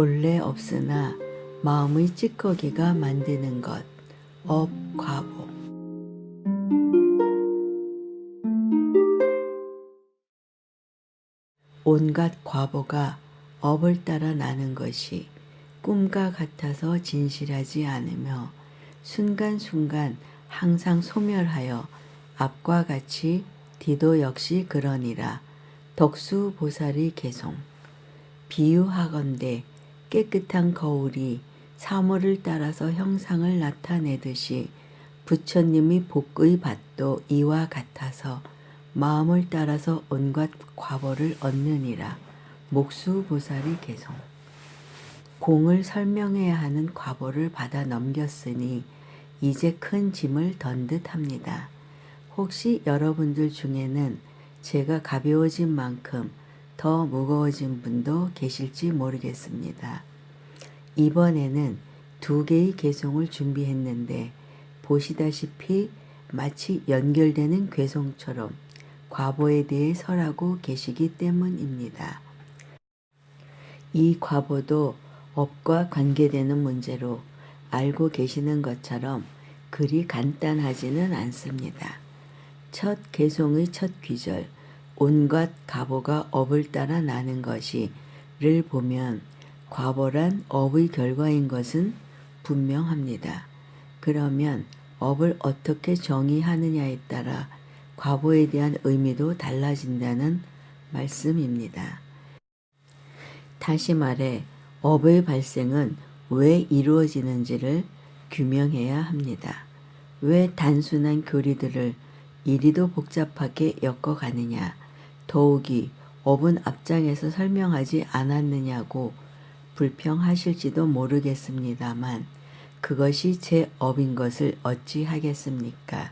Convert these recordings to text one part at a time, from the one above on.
본래 없으나 마음의 찌꺼기가 만드는 것. 업과보. 온갖 과보가 업을 따라 나는 것이 꿈과 같아서 진실하지 않으며 순간순간 항상 소멸하여 앞과 같이 뒤도 역시 그러니라. 덕수보살의 개송. 비유하건대 깨끗한 거울이 사물을 따라서 형상을 나타내듯이 부처님의 복의 밭도 이와 같아서 마음을 따라서 온갖 과보를 얻느니라. 목수보살의 개송. 공을 설명해야 하는 과보를 받아 넘겼으니 이제 큰 짐을 던 듯합니다. 혹시 여러분들 중에는 제가 가벼워진 만큼 더 무거워진 분도 계실지 모르겠습니다. 이번에는 2개의 개송을 준비했는데 보시다시피 마치 연결되는 괴송처럼 과보에 대해 설하고 계시기 때문입니다. 이 과보도 업과 관계되는 문제로 알고 계시는 것처럼 그리 간단하지는 않습니다. 첫 개송의 첫 귀절 온갖 과보가 업을 따라 나는 것이를 보면 과보란 업의 결과인 것은 분명합니다. 그러면 업을 어떻게 정의하느냐에 따라 과보에 대한 의미도 달라진다는 말씀입니다. 다시 말해 업의 발생은 왜 이루어지는지를 규명해야 합니다. 왜 단순한 교리들을 이리도 복잡하게 엮어가느냐, 더욱이 업은 앞장에서 설명하지 않았느냐고 불평하실지도 모르겠습니다만 그것이 제 업인 것을 어찌 하겠습니까?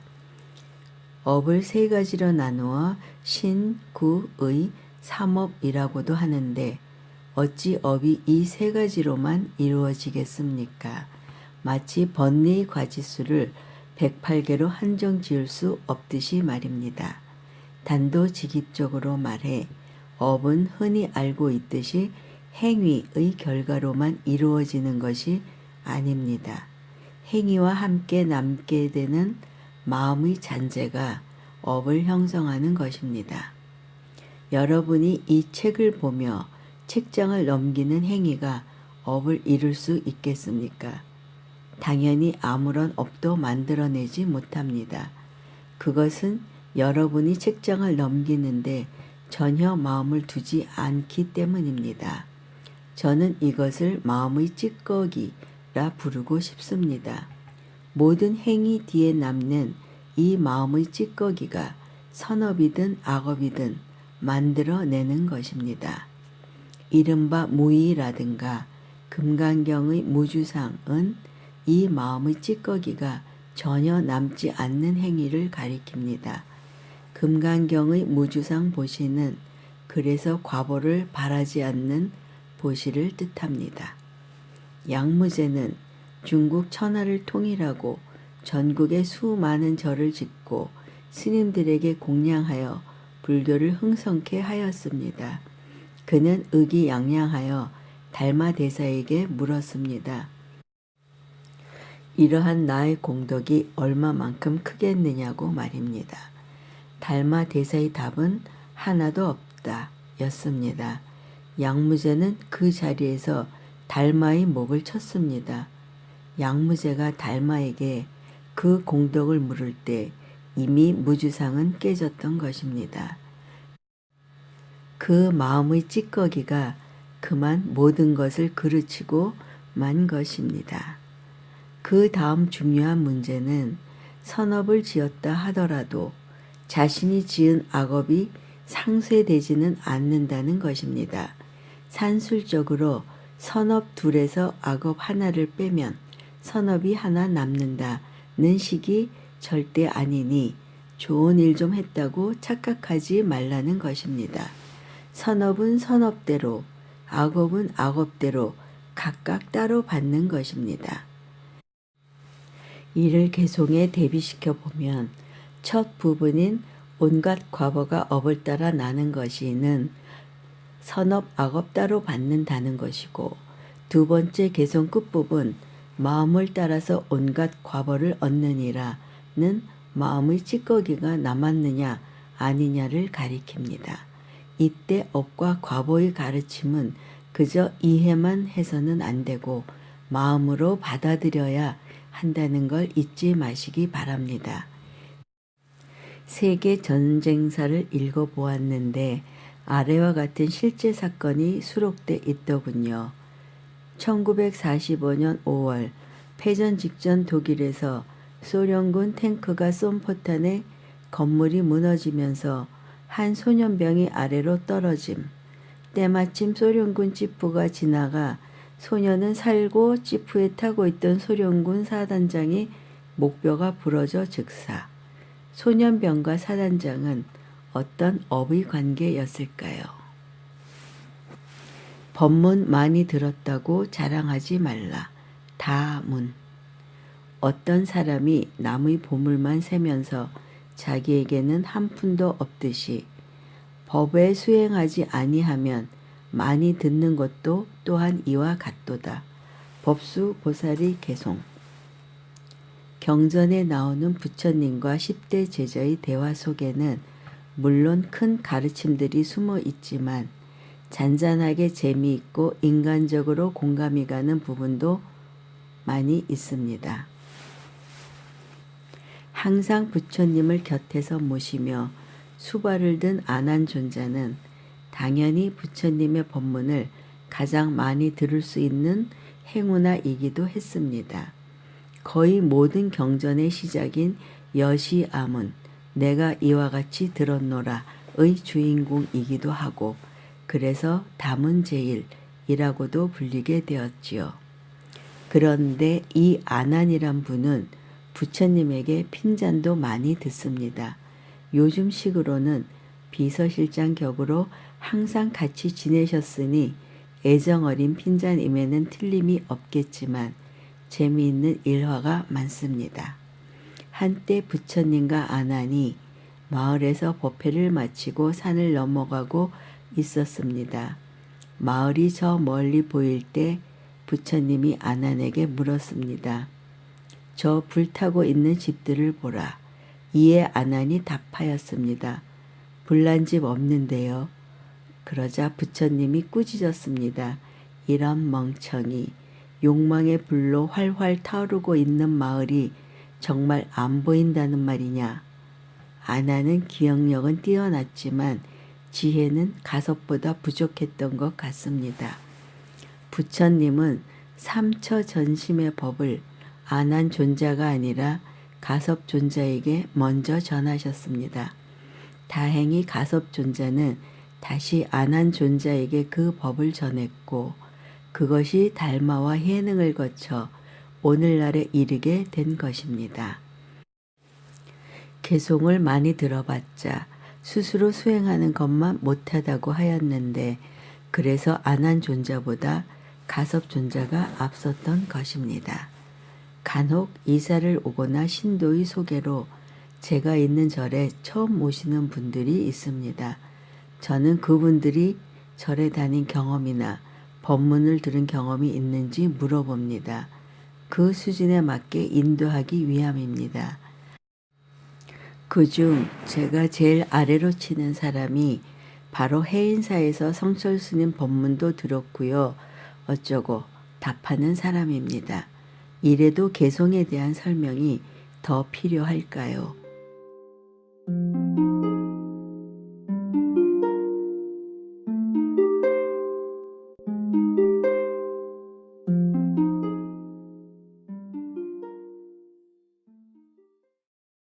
업을 3가지로 나누어 신, 구, 의, 삼업이라고도 하는데 어찌 업이 이 3가지로만 이루어지겠습니까? 마치 번뇌의 과지수를 108개로 한정 지을 수 없듯이 말입니다. 단도직입적으로 말해 업은 흔히 알고 있듯이 행위의 결과로만 이루어지는 것이 아닙니다. 행위와 함께 남게 되는 마음의 잔재가 업을 형성하는 것입니다. 여러분이 이 책을 보며 책장을 넘기는 행위가 업을 이룰 수 있겠습니까? 당연히 아무런 업도 만들어내지 못합니다. 그것은 여러분이 책장을 넘기는데 전혀 마음을 두지 않기 때문입니다. 저는 이것을 마음의 찌꺼기라 부르고 싶습니다. 모든 행위 뒤에 남는 이 마음의 찌꺼기가 선업이든 악업이든 만들어내는 것입니다. 이른바 무의라든가 금강경의 무주상은 이 마음의 찌꺼기가 전혀 남지 않는 행위를 가리킵니다. 금강경의 무주상 보시는 그래서 과보를 바라지 않는 보시를 뜻합니다. 양무제는 중국 천하를 통일하고 전국에 수많은 절을 짓고 스님들에게 공양하여 불교를 흥성케 하였습니다. 그는 의기양양하여 달마대사에게 물었습니다. 이러한 나의 공덕이 얼마만큼 크겠느냐고 말입니다. 달마대사의 답은 하나도 없다 였습니다. 양무제는 그 자리에서 달마의 목을 쳤습니다. 양무제가 달마에게 그 공덕을 물을 때 이미 무주상은 깨졌던 것입니다. 그 마음의 찌꺼기가 그만 모든 것을 그르치고 만 것입니다. 그 다음 중요한 문제는 선업을 지었다 하더라도 자신이 지은 악업이 상쇄되지는 않는다는 것입니다. 산술적으로 선업 둘에서 악업 하나를 빼면 선업이 하나 남는다는 식이 절대 아니니 좋은 일 좀 했다고 착각하지 말라는 것입니다. 선업은 선업대로, 악업은 악업대로 각각 따로 받는 것입니다. 이를 개송에 대비시켜 보면 첫 부분인 온갖 과보가 업을 따라 나는 것이는 선업, 악업 따로 받는다는 것이고 두 번째 개송 끝부분 마음을 따라서 온갖 과보를 얻느니라는 마음의 찌꺼기가 남았느냐 아니냐를 가리킵니다. 이때 업과 과보의 가르침은 그저 이해만 해서는 안 되고 마음으로 받아들여야 한다는 걸 잊지 마시기 바랍니다. 세계 전쟁사를 읽어보았는데 아래와 같은 실제 사건이 수록돼 있더군요. 1945년 5월 패전 직전 독일에서 소련군 탱크가 쏜 포탄에 건물이 무너지면서 한 소년병이 아래로 떨어짐. 때마침 소련군 지프가 지나가 소년은 살고 지프에 타고 있던 소련군 사단장이 목뼈가 부러져 즉사. 소년병과 사단장은 어떤 업의 관계였을까요? 법문 많이 들었다고 자랑하지 말라. 다문. 어떤 사람이 남의 보물만 세면서 자기에게는 한 푼도 없듯이 법에 수행하지 아니하면 많이 듣는 것도 또한 이와 같도다. 법수 보살이 개송. 경전에 나오는 부처님과 10대 제자의 대화 속에는 물론 큰 가르침들이 숨어 있지만 잔잔하게 재미있고 인간적으로 공감이 가는 부분도 많이 있습니다. 항상 부처님을 곁에서 모시며 수발을 든 아난존자는 당연히 부처님의 법문을 가장 많이 들을 수 있는 행운아이기도 했습니다. 거의 모든 경전의 시작인 여시아문 내가 이와 같이 들었노라의 주인공이기도 하고 그래서 다문제일이라고도 불리게 되었지요. 그런데 이 아난이란 분은 부처님에게 핀잔도 많이 듣습니다. 요즘 식으로는 비서실장 격으로 항상 같이 지내셨으니 애정어린 핀잔임에는 틀림이 없겠지만 재미있는 일화가 많습니다. 한때 부처님과 아난이 마을에서 법회를 마치고 산을 넘어가고 있었습니다. 마을이 저 멀리 보일 때 부처님이 아난에게 물었습니다. 저 불타고 있는 집들을 보라. 이에 아난이 답하였습니다. 불난 집 없는데요. 그러자 부처님이 꾸짖었습니다. 이런 멍청이. 욕망의 불로 활활 타오르고 있는 마을이 정말 안 보인다는 말이냐. 아난은 기억력은 뛰어났지만 지혜는 가섭보다 부족했던 것 같습니다. 부처님은 삼처전심의 법을 아난존자가 아니라 가섭존자에게 먼저 전하셨습니다. 다행히 가섭존자는 다시 아난존자에게 그 법을 전했고 그것이 달마와 해능을 거쳐 오늘날에 이르게 된 것입니다. 개송을 많이 들어봤자 스스로 수행하는 것만 못하다고 하였는데 그래서 아난존자보다 가섭존자가 앞섰던 것입니다. 간혹 이사를 오거나 신도의 소개로 제가 있는 절에 처음 오시는 분들이 있습니다. 저는 그분들이 절에 다닌 경험이나 법문을 들은 경험이 있는지 물어봅니다. 그 수준에 맞게 인도하기 위함입니다. 그중 제가 제일 아래로 치는 사람이 바로 해인사에서 성철스님 법문도 들었고요. 어쩌고 답하는 사람입니다. 이래도 개송에 대한 설명이 더 필요할까요?